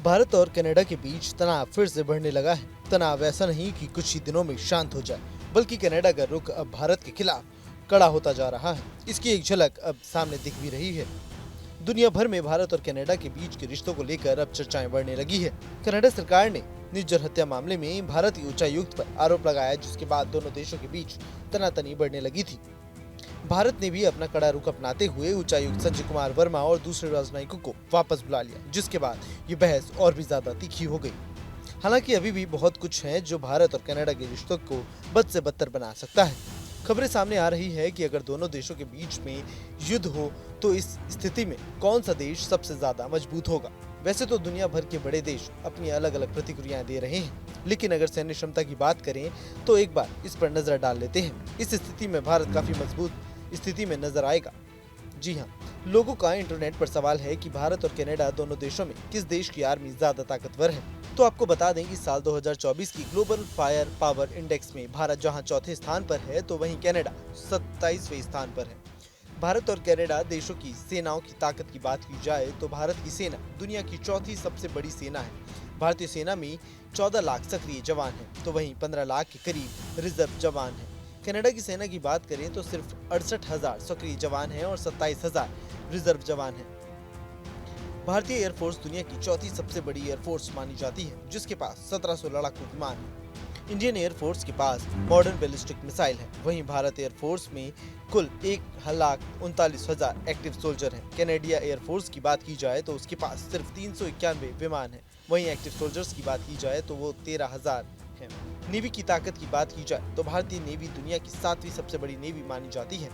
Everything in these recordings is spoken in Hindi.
भारत और कनाडा के बीच तनाव फिर से बढ़ने लगा है। तनाव ऐसा नहीं कि कुछ ही दिनों में शांत हो जाए, बल्कि कनाडा का रुख अब भारत के खिलाफ कड़ा होता जा रहा है। इसकी एक झलक अब सामने दिख भी रही है। दुनिया भर में भारत और कनाडा के बीच के रिश्तों को लेकर अब चर्चाएं बढ़ने लगी है। कनाडा सरकार ने निज्जर हत्या मामले में भारतीय उच्चायुक्त पर आरोप लगाया, जिसके बाद दोनों देशों के बीच तनातनी बढ़ने लगी थी। भारत ने भी अपना कड़ा रुख अपनाते हुए उच्चायुक्त संजय कुमार वर्मा और दूसरे राजनयिकों को वापस बुला लिया, जिसके बाद ये बहस और भी ज्यादा तीखी हो गई। हालांकि अभी भी बहुत कुछ है जो भारत और कनाडा के रिश्तों को बद से बदतर बना सकता है। खबरें सामने आ रही है कि अगर दोनों देशों के बीच में युद्ध हो तो इस स्थिति में कौन सा देश सबसे ज्यादा मजबूत होगा। वैसे तो दुनिया भर के बड़े देश अपनी अलग अलग प्रतिक्रियाएं दे रहे हैं, लेकिन अगर सैन्य क्षमता की बात करें तो एक बार इस पर नजर डाल लेते हैं। इस स्थिति में भारत काफी मजबूत स्थिति में नजर आएगा। जी हाँ, लोगों का इंटरनेट पर सवाल है कि भारत और कनाडा दोनों देशों में किस देश की आर्मी ज्यादा ताकतवर है। तो आपको बता दें कि साल 2024 की ग्लोबल फायर पावर इंडेक्स में भारत जहां चौथे स्थान पर है, तो वहीं कनाडा 27वें स्थान पर है। भारत और कनाडा देशों की सेनाओं की ताकत की बात की जाए तो भारत की सेना दुनिया की चौथी सबसे बड़ी सेना है। भारतीय सेना में 14 लाख सक्रिय जवान हैं, तो वहीं 15 लाख के करीब रिजर्व जवान हैं। कनाडा की सेना की बात करें तो सिर्फ 68,000 सक्रिय जवान हैं और 27,000 रिजर्व जवान हैं। भारतीय एयरफोर्स दुनिया की चौथी सबसे बड़ी एयरफोर्स मानी जाती है, जिसके पास 1700 लड़ाकू विमान हैं। इंडियन एयरफोर्स के पास मॉडर्न बैलिस्टिक मिसाइल है। वहीं भारत एयरफोर्स में कुल 1,39,000 एक्टिव सोल्जर हैं। कनाडिया एयरफोर्स की बात की जाए तो उसके पास सिर्फ 391 विमान हैं। वहीं एक्टिव सोल्जर्स की बात की जाए तो वो 13,000 हैं। नेवी की ताकत की बात की जाए तो भारतीय नेवी दुनिया की 7वीं सबसे बड़ी नेवी मानी जाती है।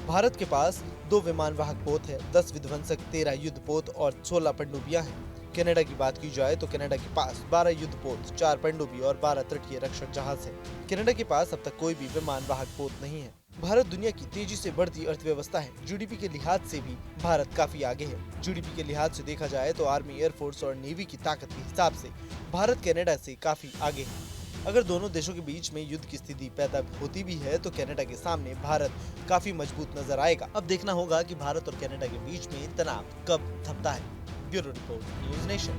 भारत के पास 2 विमान वाहक पोत है, 10 विध्वंसक, 13 युद्ध पोत और 16 पनडुब्बियां हैं। कनाडा की बात की जाए तो कनाडा के पास 12 युद्ध पोत, 4 पनडुब्बी और 12 तटीय रक्षक जहाज हैं। कनाडा के पास अब तक कोई भी विमान वाहक पोत नहीं है। भारत दुनिया की तेजी से बढ़ती अर्थव्यवस्था है। जीडीपी के लिहाज से भी भारत काफी आगे है। जीडीपी के लिहाज से देखा जाए तो आर्मी, एयरफोर्स और नेवी की ताकत के हिसाब से भारत कनाडा से काफी आगे है। अगर दोनों देशों के बीच में युद्ध की स्थिति पैदा होती भी है तो कनाडा के सामने भारत काफी मजबूत नजर आएगा। अब देखना होगा कि भारत और कनाडा के बीच में तनाव कब थमता है। Bureau report, news nation.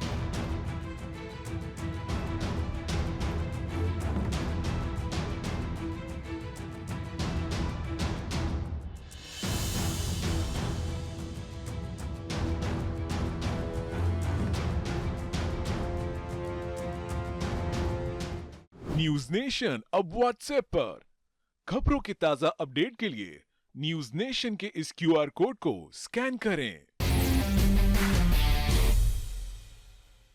News nation अब व्हाट्सएप पर खबरों के ताजा अपडेट के लिए न्यूज नेशन के इस क्यूआर कोड को स्कैन करें